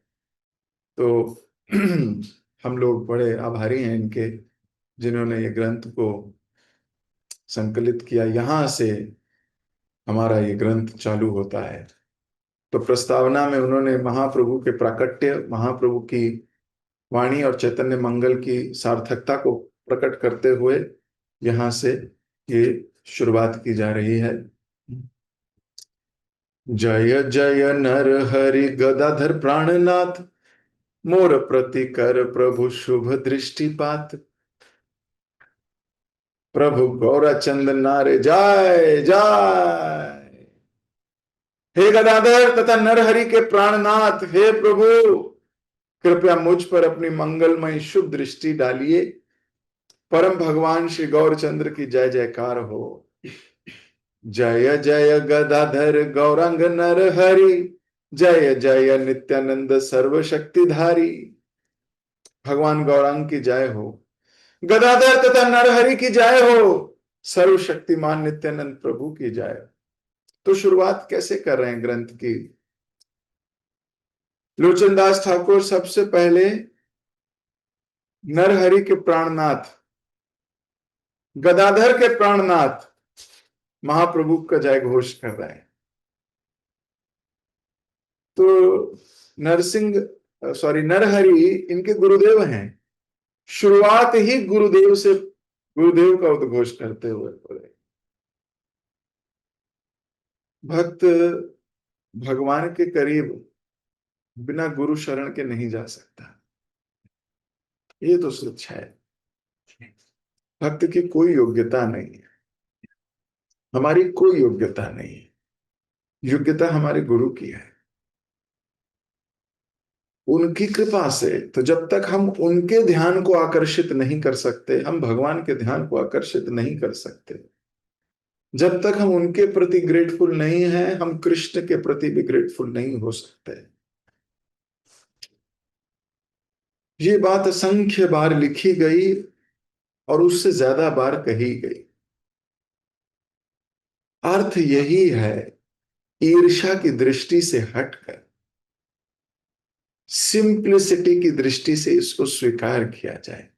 तो हम लोग बड़े आभारी हैं इनके, जिन्होंने ये ग्रंथ को संकलित किया। यहां से हमारा ये ग्रंथ चालू होता है। तो प्रस्तावना में उन्होंने महाप्रभु के प्राकट्य, महाप्रभु की वाणी और चैतन्य मंगल की सार्थकता को प्रकट करते हुए यहां से ये शुरुआत की जा रही है। जय जय नर हरि गदाधर प्राणनाथ, मोर प्रति कर प्रभु शुभ दृष्टिपात। प्रभु गौराचंद नारे जय जय। हे गदाधर तथा नरहरि के प्राणनाथ, हे प्रभु कृपया मुझ पर अपनी मंगलमय शुभ दृष्टि डालिए। परम भगवान श्री गौरचंद्र की जय जयकार हो। जय जय गदाधर गौरांग नरहरि, जय जय नित्यानंद सर्वशक्तिधारी। भगवान गौरांग की जय हो, गदाधर तथा नरहरि की जय हो, सर्वशक्तिमान नित्यानंद प्रभु की जय। तो शुरुआत कैसे कर रहे हैं ग्रंथ की? लोचनदास ठाकुर सबसे पहले नरहरि के प्राणनाथ, गदाधर के प्राणनाथ महाप्रभु का जय घोष कर रहे हैं। तो नरहरि इनके गुरुदेव हैं। शुरुआत ही गुरुदेव का उद्घोष करते हुए बोले, भक्त भगवान के करीब बिना गुरु शरण के नहीं जा सकता। ये तो सच है। भक्त की कोई योग्यता नहीं है, हमारी कोई योग्यता नहीं है। योग्यता हमारे गुरु की है, उनकी कृपा से। तो जब तक हम उनके ध्यान को आकर्षित नहीं कर सकते, हम भगवान के ध्यान को आकर्षित नहीं कर सकते। जब तक हम उनके प्रति ग्रेटफुल नहीं हैं, हम कृष्ण के प्रति भी ग्रेटफुल नहीं हो सकते। ये बात असंख्य बार लिखी गई और उससे ज्यादा बार कही गई। अर्थ यही है, ईर्ष्या की दृष्टि से हटकर सिंप्लिसिटी की दृष्टि से इसको स्वीकार किया जाए।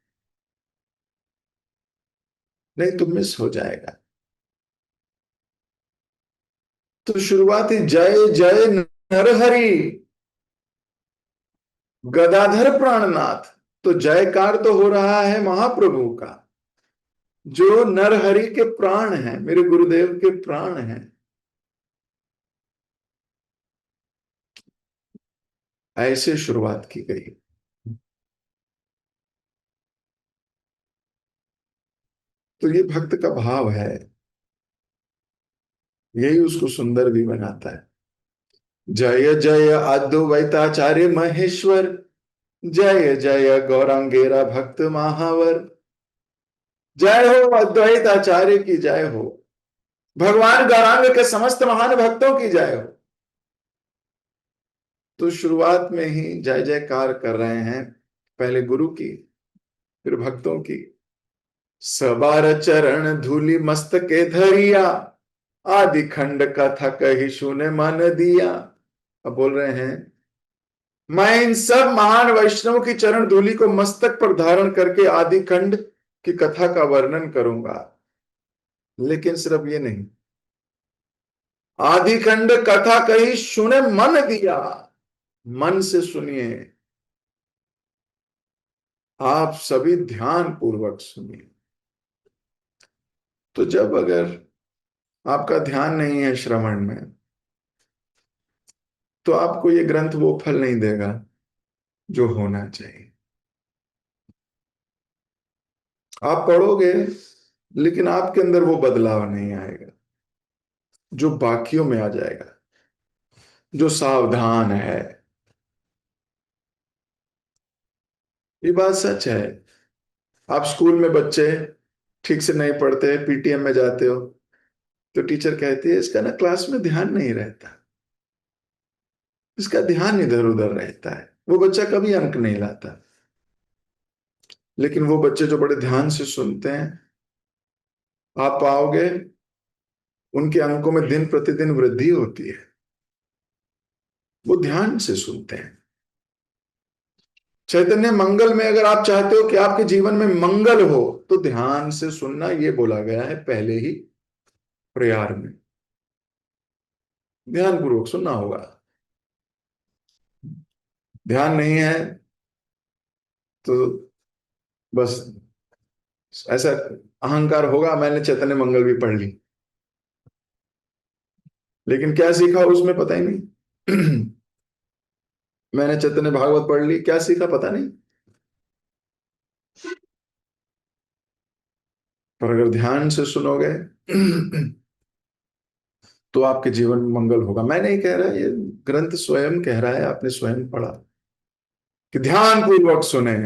नहीं तो मिस हो जाएगा। तो शुरुआत ही जय जय नरहरि गदाधर प्राणनाथ। तो जयकार तो हो रहा है महाप्रभु का, जो नरहरि के प्राण हैं, मेरे गुरुदेव के प्राण हैं। ऐसे शुरुआत की गई। तो ये भक्त का भाव है, यही उसको सुंदर भी बनाता है। जय जय अद्वैताचार्य महेश्वर, जय जय गौरांगेरा भक्त महावर। जय हो अद्वैत आचार्य की जय हो, भगवान गौरांग के समस्त महान भक्तों की जय हो। तो शुरुआत में ही जय जयकार कर रहे हैं, पहले गुरु की, फिर भक्तों की। सबार चरण धूलि मस्तके धरिया, आदि खंड कथा कही सुने मन दिया। अब बोल रहे हैं, मैं इन सब महान वैष्णव की चरण धूलि को मस्तक पर धारण करके आदि खंड की कथा का वर्णन करूंगा। लेकिन सिर्फ ये नहीं, आदि खंड कथा कही सुने मन दिया। मन से सुनिए, आप सभी ध्यान पूर्वक सुनिए। तो जब अगर आपका ध्यान नहीं है श्रवण में, तो आपको ये ग्रंथ वो फल नहीं देगा जो होना चाहिए। आप पढ़ोगे, लेकिन आपके अंदर वो बदलाव नहीं आएगा जो बाकियों में आ जाएगा, जो सावधान है। ये बात सच है। आप स्कूल में बच्चे ठीक से नहीं पढ़ते, पीटीएम में जाते हो, तो टीचर कहती है इसका ना क्लास में ध्यान नहीं रहता, इसका ध्यान इधर उधर रहता है, वो बच्चा कभी अंक नहीं लाता। लेकिन वो बच्चे जो बड़े ध्यान से सुनते हैं, आप पाओगे उनके अंकों में दिन प्रतिदिन वृद्धि होती है। वो ध्यान से सुनते हैं। चैतन्य मंगल में अगर आप चाहते हो कि आपके जीवन में मंगल हो, तो ध्यान से सुनना, ये बोला गया है पहले ही प्रयार में। ध्यान पूर्वक सुनना होगा। ध्यान नहीं है तो बस ऐसा अहंकार होगा, मैंने चैतन्य मंगल भी पढ़ ली, लेकिन क्या सीखा उसमें पता ही नहीं। मैंने चैतन्य भागवत पढ़ ली, क्या सीखा पता नहीं। पर अगर ध्यान से सुनोगे तो आपके जीवन में मंगल होगा। मैं नहीं कह रहा, ये ग्रंथ स्वयं कह रहा है, आपने स्वयं पढ़ा कि ध्यान पूर्वक सुने।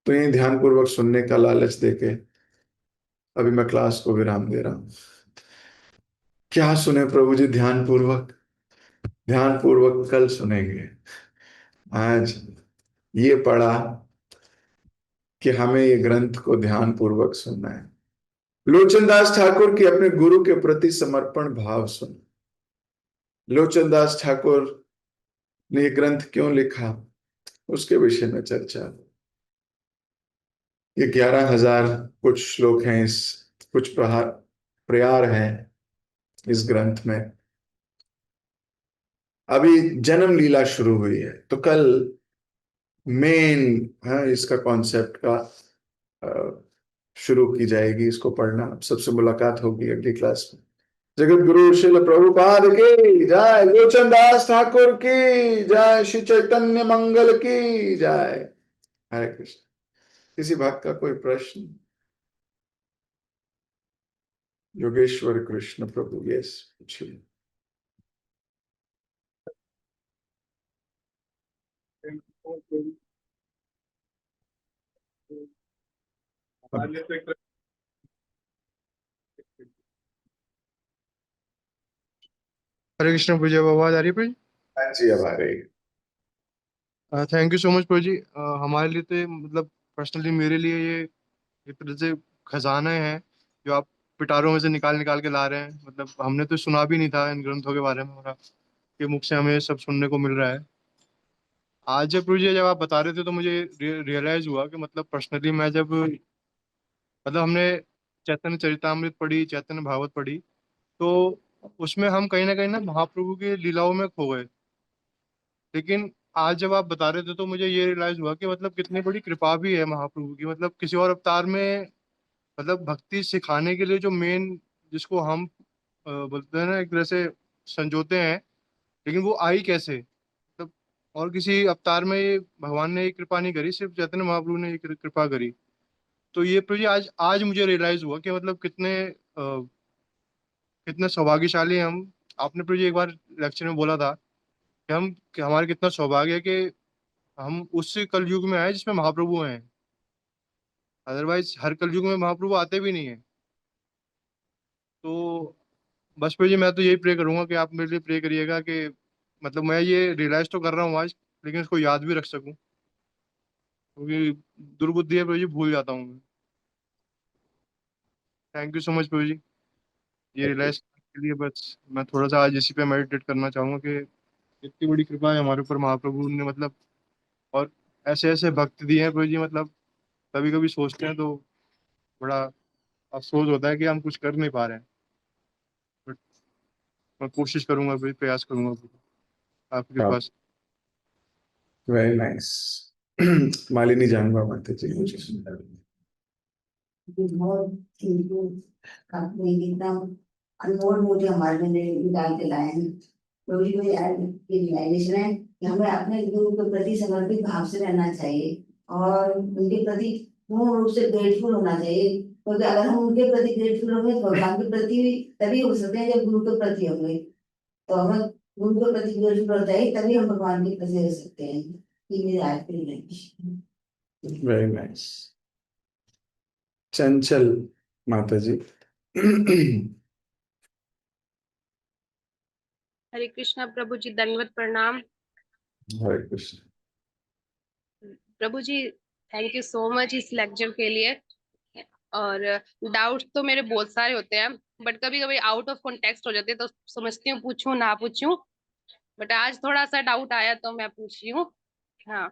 तो ये ध्यान पूर्वक सुनने का लालच देके अभी मैं क्लास को विराम दे रहा हूं। क्या सुने प्रभु जी? ध्यान पूर्वक। ध्यान पूर्वक कल सुनेंगे। आज ये पढ़ा कि हमें ये ग्रंथ को ध्यान पूर्वक सुनना है। लोचन दास ठाकुर की अपने गुरु के प्रति समर्पण भाव सुन। लोचन दास ठाकुर ने ये ग्रंथ क्यों लिखा, उसके विषय में चर्चा। ये 11,000 कुछ श्लोक हैं, इस कुछ प्रहार प्रयार हैं इस ग्रंथ में। अभी जन्म लीला शुरू हुई है, तो कल मेन है इसका कॉन्सेप्ट का शुरू की जाएगी। इसको पढ़ना, सबसे मुलाकात होगी अगली क्लास में। जगत गुरु श्रील प्रभुपाद की जय, लोचन दास ठाकुर की जय, श्री चैतन्य मंगल की जय। हरे कृष्ण। किसी भक्त का कोई प्रश्न? योगेश्वर कृष्ण प्रभु, यस पूछिए। हरे कृष्ण पूजा, आवाज आ रही है प्रभु हाँ जी, अब आ रही है। जी? थैंक यू सो मच प्रभु जी। हमारे लिए तो मतलब पर्सनली मेरे लिए ये एक तरह से खजाना है जो आप पिटारों में से निकाल निकाल के ला रहे हैं। मतलब हमने तो सुना भी नहीं था इन ग्रंथों के बारे में, और आपके मुख से हमें सब सुनने को मिल रहा है। आज जब प्रभु जी जब आप बता रहे थे तो मुझे रियलाइज हुआ कि मतलब पर्सनली मैं जब मतलब हमने चैतन्य चरितामृत पढ़ी, चैतन्य भागवत पढ़ी, तो उसमें हम कहीं ना महाप्रभु की लीलाओं में खो गए। लेकिन आज जब आप बता रहे थे तो मुझे ये रियलाइज हुआ कि मतलब कितनी बड़ी कृपा भी है महाप्रभु की। मतलब किसी और अवतार में मतलब भक्ति सिखाने के लिए जो मेन, जिसको हम बोलते हैं ना एक तरह से संजोते हैं, लेकिन वो आई कैसे? मतलब और किसी अवतार में ये भगवान ने ये कृपा नहीं करी, सिर्फ चैतन्य महाप्रभु ने ये कृपा करी। तो ये प्रभु जी आज आज मुझे रियलाइज हुआ कि मतलब कितने सौभाग्यशाली हैं हम। आपने प्रभु जी एक बार लेक्चर में बोला था कि हमारे कितना सौभाग्य है कि हम उस कलयुग में आए जिसमें महाप्रभु हैं। अदरवाइज हर कलयुग में महाप्रभु आते भी नहीं है। तो बस प्रभु जी मैं तो यही प्रे करूंगा कि आप मेरे लिए प्रे करिएगा कि मतलब मैं ये रियलाइज तो कर रहा हूँ आज, लेकिन इसको याद भी रख सकूं, क्योंकि दुर्बुद्धि है प्रभु जी, भूल जाता हूँ मैं। थैंक यू सो मच प्रभु जी, ये रियलाइज करने के लिए। बस मैं थोड़ा सा आज इसी पे मेडिटेट करना चाहूंगा कि इतनी बड़ी कृपा है हमारे ऊपर महाप्रभु ने, मतलब। और ऐसे ऐसे भक्त दिए हैं प्रभु जी, मतलब कभी कभी सोचते हैं तो बड़ा अफसोस होता है कि हम कुछ कर नहीं पा रहे हैं। बट मैं कोशिश करूंगा भाई, प्रयास करूंगा आपके कृपा से। Very nice. मालिनी जानवा माता जी मुझे सुंदर। बहुत इनको आपने एकदम अनमोल मुझे हमारे लिए निकाल के लाए हैं। तो ये मुझे आज की रियलाइजेशन है कि हमें अपने गुरु के प्रति समर्पित भाव से रहना चाहिए और उनके प्रति पूर्ण रूप से ग्रेटफुल होना चाहिए, क्योंकि अगर हम उनके प्रति ग्रेटफुल होंगे तो भगवान के प्रति भी तभी हो सकते हैं जब गुरु के प्रति होंगे। तो हमें गुरु के प्रति ग्रेटफुल होना चाहिए, तभी हम भगवान के प्रति हो सकते हैं। ये मेरी आज की रियलाइजेशन। Very nice. चंचल माता जी। हरे कृष्णा प्रभु जी, दंडवत प्रणाम। हरे कृष्ण। प्रभु जी थैंक यू सो मच इस लेक्चर के लिए। और डाउट तो मेरे बहुत सारे होते हैं, बट कभी कभी आउट ऑफ कॉन्टेक्स्ट हो जाते हैं, तो समझती हूँ पूछूं ना पूछूं। बट आज थोड़ा सा डाउट आया तो मैं पूछ रही हूँ। हाँ,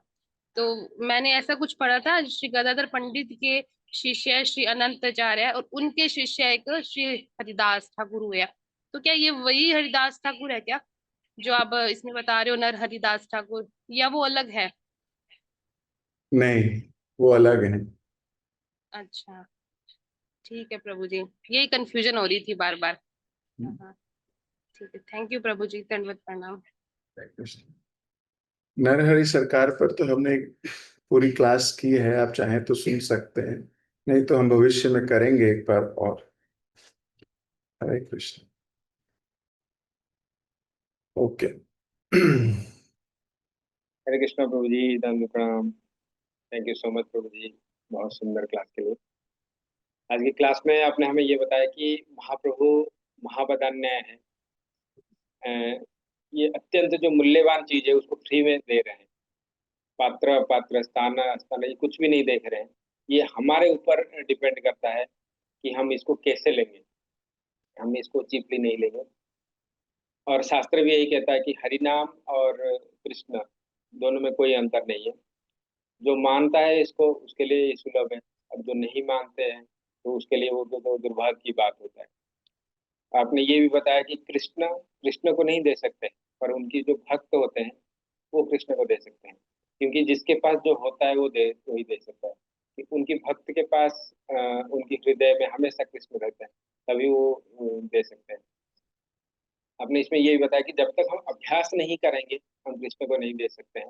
तो मैंने ऐसा कुछ पढ़ा था, श्री गदाधर पंडित के शिष्य श्री अनंताचार्य है और उनके शिष्य एक श्री हरिदास ठाकुर हुए। तो क्या ये वही हरिदास ठाकुर है क्या, जो आप इसमें बता रहे हो, नर हरिदास ठाकुर, या वो अलग है? नहीं, वो अलग है। अच्छा, ठीक है प्रभु जी, यही कंफ्यूजन हो रही थी बार बार। हाँ, ठीक है, थैंक यू प्रभु जी, दंडवत प्रणाम। हरे कृष्ण। नरहरि सरकार पर तो हमने एक पूरी क्लास की है, आप चाहें तो सुन सकते हैं, नहीं तो हम भविष्य में करेंगे एक बार और। हरे कृष्ण। ओके। हरे कृष्णा प्रभु जी, दंड प्रणाम। थैंक यू सो मच प्रभु जी, बहुत सुंदर क्लास के लिए। आज की क्लास में आपने हमें ये बताया कि महाप्रभु महावदान्य है। ये अत्यंत जो मूल्यवान चीज है उसको फ्री में दे रहे हैं। पात्र पात्र स्थान स्थान ये कुछ भी नहीं देख रहे हैं। ये हमारे ऊपर डिपेंड करता है कि हम इसको कैसे लेंगे। हम इसको चीपली नहीं लेंगे। और शास्त्र भी यही कहता है कि हरिनाम और कृष्ण दोनों में कोई अंतर नहीं है। जो मानता है इसको उसके लिए ये सुलभ है, और जो नहीं मानते हैं तो उसके लिए वो तो दुर्भाग्य की बात होता है। आपने ये भी बताया कि कृष्ण कृष्ण को नहीं दे सकते, पर उनकी जो भक्त होते हैं वो कृष्ण को दे सकते हैं, क्योंकि जिसके पास जो होता है वो दे वही दे सकता है। कि उनकी भक्त के पास उनके हृदय में हमेशा कृष्ण रहते हैं, तभी वो दे सकते हैं। आपने इसमें ये भी बताया कि जब तक हम अभ्यास नहीं करेंगे हम कृष्ण को नहीं दे सकते हैं,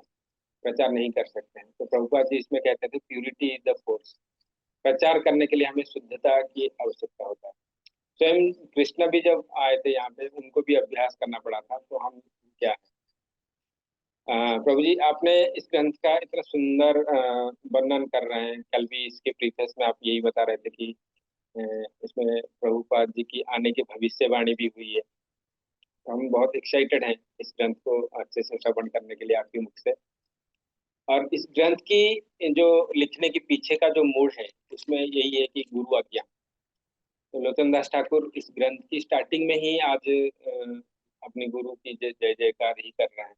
प्रचार नहीं कर सकते हैं। तो प्रभुपाद जी इसमें कहते थे प्यूरिटी इज द फोर्स। प्रचार करने के लिए हमें शुद्धता की आवश्यकता होता है। स्वयं कृष्ण भी जब आए थे यहाँ पे उनको भी अभ्यास करना पड़ा था, तो हम क्या है। प्रभु जी आपने इस ग्रंथ का इतना सुंदर वर्णन कर रहे हैं। कल भी इसके प्रीफेस में आप यही बता रहे थे कि अ, इसमें प्रभुपाद जी की आने की भविष्यवाणी भी हुई है। तो हम बहुत एक्साइटेड हैं इस ग्रंथ को अच्छे से श्रवण करने के लिए आपके मुख से। और इस ग्रंथ की जो लिखने के पीछे का जो मूड है उसमें यही है कि गुरु आज्ञा। तो लोचन दास ठाकुर इस ग्रंथ की स्टार्टिंग में ही आज अपने गुरु की जय जय जयकार ही कर रहे हैं।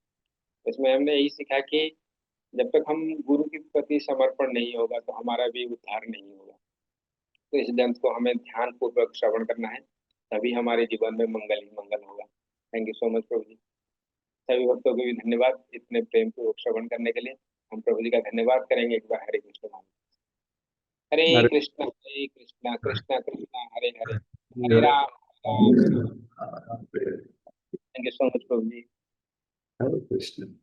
इसमें हमने यही सीखा कि जब तक हम गुरु के प्रति समर्पण नहीं होगा तो हमारा भी उद्धार नहीं होगा। तो इस ग्रंथ को हमें ध्यान पूर्वक श्रवण करना है, तभी हमारे जीवन में मंगल ही मंगल होगा। थैंक यू सो मच प्रभु जी। सभी भक्तों को भी धन्यवाद इतने प्रेम पूर्वक श्रवण करने के लिए। हम प्रभु जी का धन्यवाद करेंगे एक बार। Hare Krishna Hare Hare Krishna Krishna Krishna Hare Hare, Hare Ram Ram. Thank you so much प्रभु जी। हरे कृष्ण।